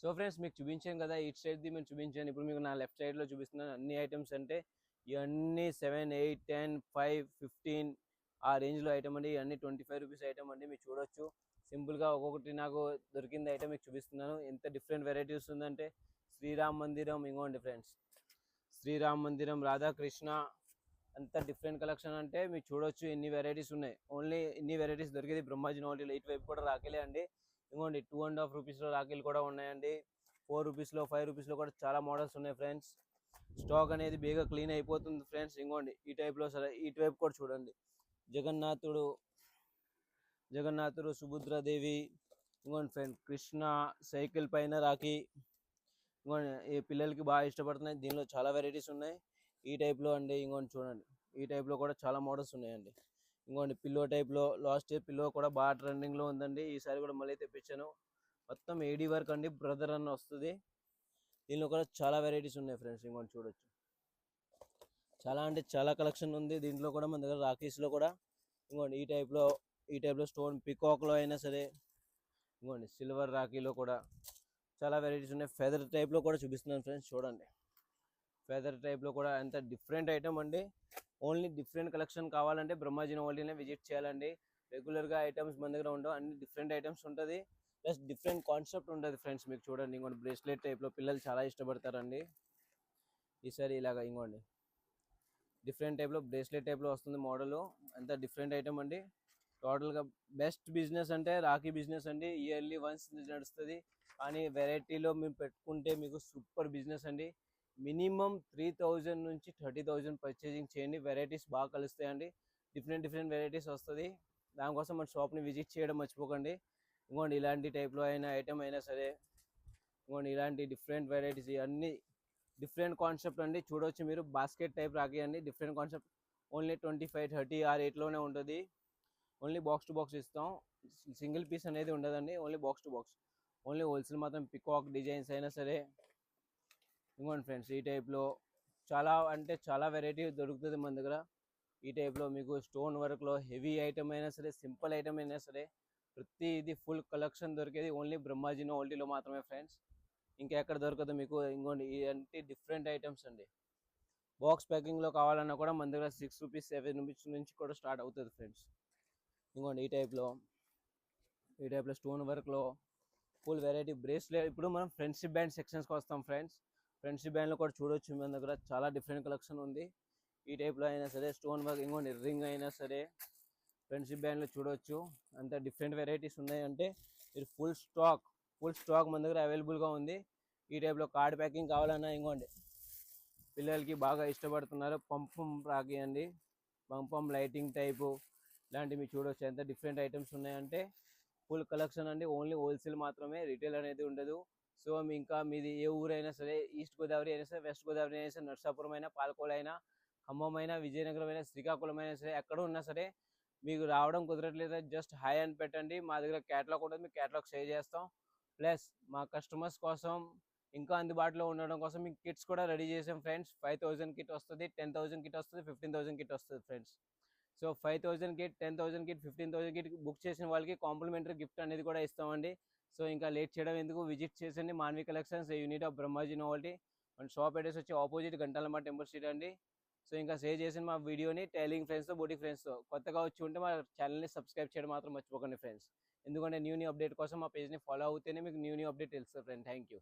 So friends మీకు చూపించాను కదా, ఇటు సైడ్ది మేము చూపించాను. ఇప్పుడు మీకు నా లెఫ్ట్ సైడ్లో చూపిస్తున్నాను అన్ని ఐటమ్స్. అంటే ఇవన్నీ 7, 8, 10, 5, 15 ఆ రేంజ్లో ఐటమ్ అండి. ఇవన్నీ 25 రూపీస్ ఐటమ్ అండి. మీరు చూడొచ్చు సింపుల్గా ఒక్కొక్కటి నాకు దొరికింది ఐటమ్ మీకు చూపిస్తున్నాను. ఎంత డిఫరెంట్ వెరైటీస్ ఉందంటే శ్రీరామ్ మందిరం, ఇంకోండి ఫ్రెండ్స్ శ్రీరామ్ మందిరం, రాధాకృష్ణ, అంత డిఫరెంట్ కలెక్షన్. అంటే మీరు చూడొచ్చు ఎన్ని వెరైటీస్ ఉన్నాయి. ఓన్లీ ఇన్ని వెరైటీస్ దొరికేది బ్రహ్మాజీ నోవెల్టీలో. ఇటువైపు కూడా రాఖీలే అండి. ఇంకోండి 2.5 రూపీస్లో రాఖీలు కూడా ఉన్నాయండి. 4 రూపీస్లో, 5 రూపీస్లో కూడా చాలా మోడల్స్ ఉన్నాయి ఫ్రెండ్స్. స్టాక్ అనేది బేగా క్లీన్ అయిపోతుంది ఫ్రెండ్స్. ఇంకోండి ఈ టైప్లో సరే ఇటువైపు కూడా చూడండి. జగన్నాథుడు, సుభద్రాదేవి, ఇంకోండి ఫ్రెండ్ కృష్ణ సైకిల్ పైన రాఖీ. ఇంకోండి ఈ పిల్లలకి బాగా ఇష్టపడుతున్నాయి. దీనిలో చాలా వెరైటీస్ ఉన్నాయి ఈ టైప్లో అండి. ఇంకోండి చూడండి ఈ టైప్లో కూడా చాలా మోడల్స్ ఉన్నాయండి. ఇంకోండి పిల్లో టైప్లో, లాస్ట్ ఇయర్ పిల్లో కూడా బాగా ట్రెండింగ్లో ఉందండి. ఈసారి కూడా మళ్ళీ తెప్పించాను. మొత్తం ఏడీ వర్క్ అండి, బ్రదర్ అని వస్తుంది. దీనిలో కూడా చాలా వెరైటీస్ ఉన్నాయి ఫ్రెండ్స్. ఇంకోటి చూడొచ్చు, చాలా అంటే చాలా కలెక్షన్ ఉంది దీంట్లో కూడా. మన దగ్గర రాఖీస్లో కూడా ఇంకోండి ఈ టైప్లో స్టోన్ పికాక్లో అయినా సరే, ఇంకోండి సిల్వర్ రాఖీలో కూడా చాలా వెరైటీస్ ఉన్నాయి. ఫెదర్ టైప్లో కూడా చూపిస్తున్నాను ఫ్రెండ్స్. చూడండి ఫెదర్ టైప్లో కూడా ఎంత డిఫరెంట్ ఐటమ్ అండి. ఓన్లీ డిఫరెంట్ కలెక్షన్ కావాలంటే బ్రహ్మాజీ నోవెల్టీనే విజిట్ చేయాలండి. రెగ్యులర్గా ఐటమ్స్ మన దగ్గర ఉండవు, అన్ని డిఫరెంట్ ఐటమ్స్ ఉంటుంది. ప్లస్ డిఫరెంట్ కాన్సెప్ట్ ఉంటుంది ఫ్రెండ్స్. మీకు చూడండి ఇంకోటి బ్రేస్లెట్ టైప్లో పిల్లలు చాలా ఇష్టపడతారండి. ఈసారి ఇలాగా ఇంకోండి డిఫరెంట్ టైప్లో బ్రేస్లెట్ టైప్లో వస్తుంది మోడల్. అంత డిఫరెంట్ ఐటమ్ అండి. టోటల్గా బెస్ట్ బిజినెస్ అంటే రాఖీ బిజినెస్ అండి. ఇయర్లీ వన్స్ నడుస్తుంది, కానీ వెరైటీలో మేము పెట్టుకుంటే మీకు సూపర్ బిజినెస్ అండి. మినిమం 3000 నుంచి 30,000 పర్చేజింగ్ చేయండి. వెరైటీస్ బాగా కలుస్తాయండి. డిఫరెంట్ వెరైటీస్ వస్తుంది. దానికోసం మన షాప్ని విజిట్ చేయడం మర్చిపోకండి. ఇంకోండి ఇలాంటి టైప్లో అయినా ఐటమ్ అయినా సరే, ఇంకోండి ఇలాంటి డిఫరెంట్ వెరైటీస్, ఇవన్నీ డిఫరెంట్ కాన్సెప్ట్ అండి. చూడవచ్చు మీరు బాస్కెట్ టైప్ రాఖీ అండి. Different concept. ఓన్లీ 25, 30 ఆ రేట్లోనే ఉంటుంది. ఓన్లీ బాక్స్ టు బాక్స్ ఇస్తాం. సింగిల్ పీస్ అనేది ఉండదండి, only box to box. Only wholesale మాత్రం. పికాక్ డిజైన్స్ అయినా సరే, ఇంకోండి ఫ్రెండ్స్ ఈ టైప్లో చాలా అంటే చాలా వెరైటీ దొరుకుతుంది మన దగ్గర. ఈ టైప్లో మీకు స్టోన్ వర్క్లో హెవీ ఐటమ్ అయినా సరే, సింపుల్ ఐటమ్ అయినా సరే, ప్రతి ఇది ఫుల్ కలెక్షన్ దొరికేది ఓన్లీ బ్రహ్మాజీ నోవెల్టీలో మాత్రమే ఫ్రెండ్స్. ఇంకా ఎక్కడ దొరకదు మీకు. ఇంకోండి ఇలాంటి డిఫరెంట్ ఐటమ్స్ అండి. బాక్స్ ప్యాకింగ్లో కావాలన్నా కూడా మన దగ్గర 6 రూపీస్, 7 రూపీస్ నుంచి కూడా స్టార్ట్ అవుతుంది ఫ్రెండ్స్. ఇంకోండి ఈ టైప్లో స్టోన్ వర్క్లో ఫుల్ వెరైటీ బ్రేస్లెట్. ఇప్పుడు మనం ఫ్రెండ్షిప్ బ్యాండ్ సెక్షన్స్కి వస్తాం ఫ్రెండ్స్. ఫ్రెండ్షిప్ బ్యాండ్లో కూడా చూడొచ్చు మన దగ్గర చాలా డిఫరెంట్ కలెక్షన్ ఉంది. ఈ టైప్లో అయినా సరే, స్టోన్ వర్క్, ఇంకోండి రింగ్ అయినా సరే ఫ్రెండ్షిప్ బ్యాండ్లో చూడొచ్చు. అంత డిఫరెంట్ వెరైటీస్ ఉన్నాయంటే మీరు ఫుల్ స్టాక్ మన దగ్గర అవైలబుల్గా ఉంది. ఈ టైప్లో కార్డ్ ప్యాకింగ్ కావాలన్నా ఇంకోండి పిల్లలకి బాగా ఇష్టపడుతున్నారు. పంపం రాఖీ అండి, పంపం లైటింగ్ టైపు ఇలాంటివి మీరు చూడొచ్చు. ఎంత డిఫరెంట్ ఐటమ్స్ ఉన్నాయంటే ఫుల్ కలెక్షన్ అండి. ఓన్లీ హోల్సేల్ మాత్రమే, రిటైల్ అనేది ఉండదు. సో ఇంకా మీది ఏ ఊరైనా సరే, ఈస్ట్ గోదావరి అయినా సరే, వెస్ట్ గోదావరి అయినా సరే, నర్సాపురం అయినా, పాలకోల అయినా, ఖమ్మం అయినా, విజయనగరం అయినా, శ్రీకాకుళం అయినా సరే, ఎక్కడ ఉన్నా సరే మీకు రావడం కుదరట్లేదు, జస్ట్ హాయ్ అని పెట్టండి. మా దగ్గర క్యాటలాగ్ ఉంటుంది, మీకు క్యాటలాగ్ షేర్ చేస్తాం. ప్లస్ మా కస్టమర్స్ కోసం ఇంకా అందుబాటులో ఉండడం కోసం మీకు కిట్స్ కూడా రెడీ చేసాం ఫ్రెండ్స్. 5000 కిట్ వస్తుంది, 10,000 కిట్ వస్తుంది, 15,000 కిట్ వస్తుంది friends. So 5000 kit, 10,000 kit, 15,000 kit book చేసిన వాళ్ళకి కాంప్లిమెంటరీ గిఫ్ట్ అనేది కూడా ఇస్తామండి. సో ఇంకా లేట్ చేయడం ఎందుకు, విజిట్ చేసండి Manvi collections, unit of Brahmaji novelty. మన షాప్ అడ్రస్ వచ్చి ఆపోజిట్ గంటాలమ్మ టెంపుల్ స్ట్రీట్ అండి. సో ఇంకా షేర్ చేసిన మా వీడియోని టైలింగ్ ఫ్రెండ్స్తో, బూటిక్ ఫ్రెండ్స్తో. కొత్తగా వచ్చి ఉంటే మా ఛానల్ని సబ్స్క్రైబ్ చేయడం మాత్రం మర్చిపోకండి ఫ్రెండ్స్. ఎందుకంటే న్యూ అప్డేట్ కోసం మా పేజ్ని ఫాలో అవుతేనే మీకు న్యూ అప్డేట్ తెలుస్తుంది ఫ్రెండ్. Thank you.